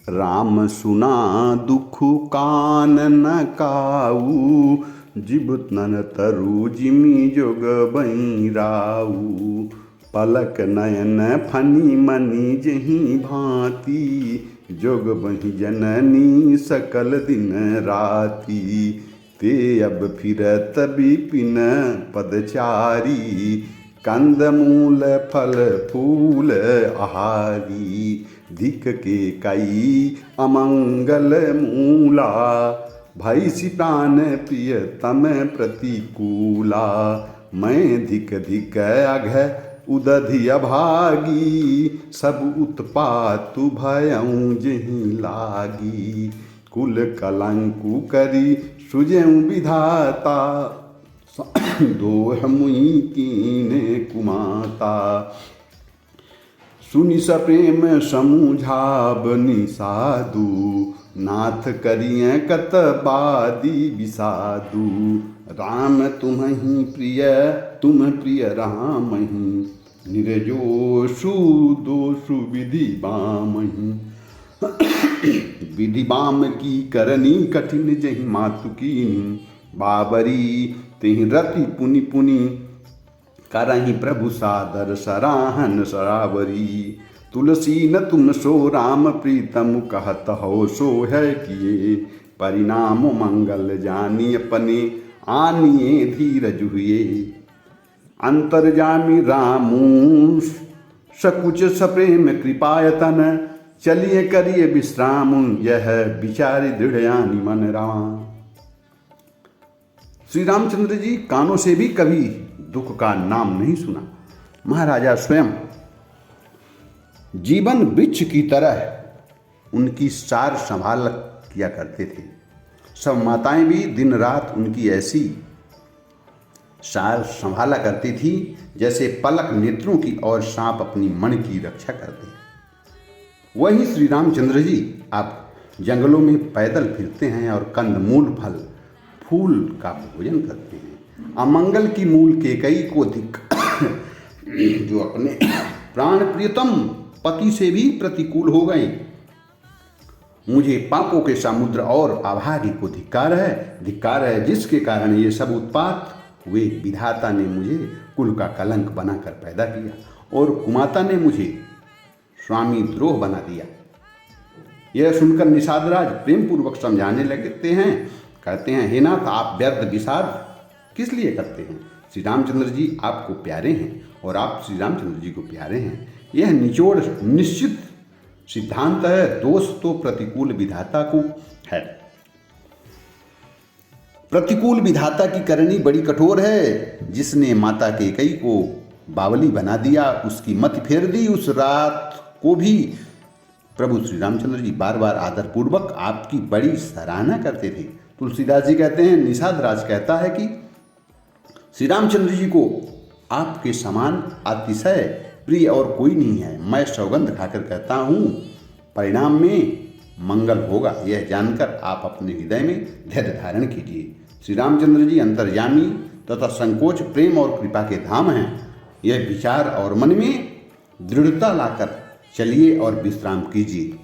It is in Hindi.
राम सुना दुख कान न काऊ, जिब तन तरु जिमि जोग बहिराऊ। पलक नयन फनी मनि जहि भांति, जोग बहि जननी सकल दिन राति। ते अब फिरत विपिन पदचारी, कंद मूल फल फूल आहारी। धिक के कई अमंगल मूला, भैसी प्राण प्रिय तम प्रतिकूला। मैं धिक धिक अघ उदधि अभागी, सब उत्पातु भयऊँ जहि लागी। कुल कलंकु करी सुजऊँ विधाता, दोह मुई कीने कुमाता। सुनि सप्रेम समुझाबनि साधु, नाथ करिय कत बादी विसाधु। राम तुम्हि प्रिय तुम प्रिय रामहि, निर्जोषु दोषु विधि बामहि। विधि बाम की करनी कठिन जहि मातु कीनी, बाबरी तिहि रति पुनि पुनि करहि प्रभु सादर सराहन सरावरी। तुलसी न तुम सो राम प्रीतम कहत हो, सो है किए परिणाम मंगल जानी अपने आनिए धीरज हुए। अंतर्जामी रामू सकुच सप्रेम कृपायतन, चलिए करिए विश्राम यह विचारी दृढ़यानी मन राम। श्री रामचंद्र जी कानों से भी कभी दुख का नाम नहीं सुना। महाराजा स्वयं जीवन वृक्ष की तरह उनकी सार संभाल किया करते थे। सब माताएं भी दिन रात उनकी ऐसी सार संभाला करती थी जैसे पलक नेत्रों की और सांप अपनी मणि की रक्षा करते हैं। वहीं श्री रामचंद्र जी आप जंगलों में पैदल फिरते हैं और कंदमूल फल फूल का भोजन करते हैं। अमंगल की मूल केकई को धिक, जो अपने प्राण प्रियतम पति से भी प्रतिकूल हो गए। मुझे पापों के समुद्र और अभागी को धिक्कार है, जिसके कारण ये सब उत्पात हुए। विधाता ने मुझे कुल का कलंक बनाकर पैदा किया और कुमाता ने मुझे स्वामी द्रोह बना दिया। यह सुनकर निषाद राज प्रेम पूर्वक समझाने लगते हैं, कहते हैं, हे नाथ, आप व्यर्थ विषाद किस लिए करते हैं? श्री रामचंद्र जी आपको प्यारे हैं और आप श्री रामचंद्र जी को प्यारे हैं। यह निचोड़ निश्चित सिद्धांत है। दोष तो प्रतिकूल विधाता को है। प्रतिकूल विधाता की करनी बड़ी कठोर है। जिसने माता कैकेयी को बावली बना दिया, उसकी मति फेर दी। उस रात को भी प्रभु श्री रामचंद्र जी बार बार आदरपूर्वक आपकी बड़ी सराहना करते थे। तुलसीदास जी कहते हैं, निषाद राज कहता है कि श्री रामचंद्र जी को आपके समान अतिशय प्रिय और कोई नहीं है। मैं सौगंध खाकर कहता हूँ, परिणाम में मंगल होगा। यह जानकर आप अपने हृदय में धैर्य धारण कीजिए। श्री रामचंद्र जी अंतर्यामी तथा संकोच प्रेम और कृपा के धाम हैं। यह विचार और मन में दृढ़ता लाकर चलिए और विश्राम कीजिए।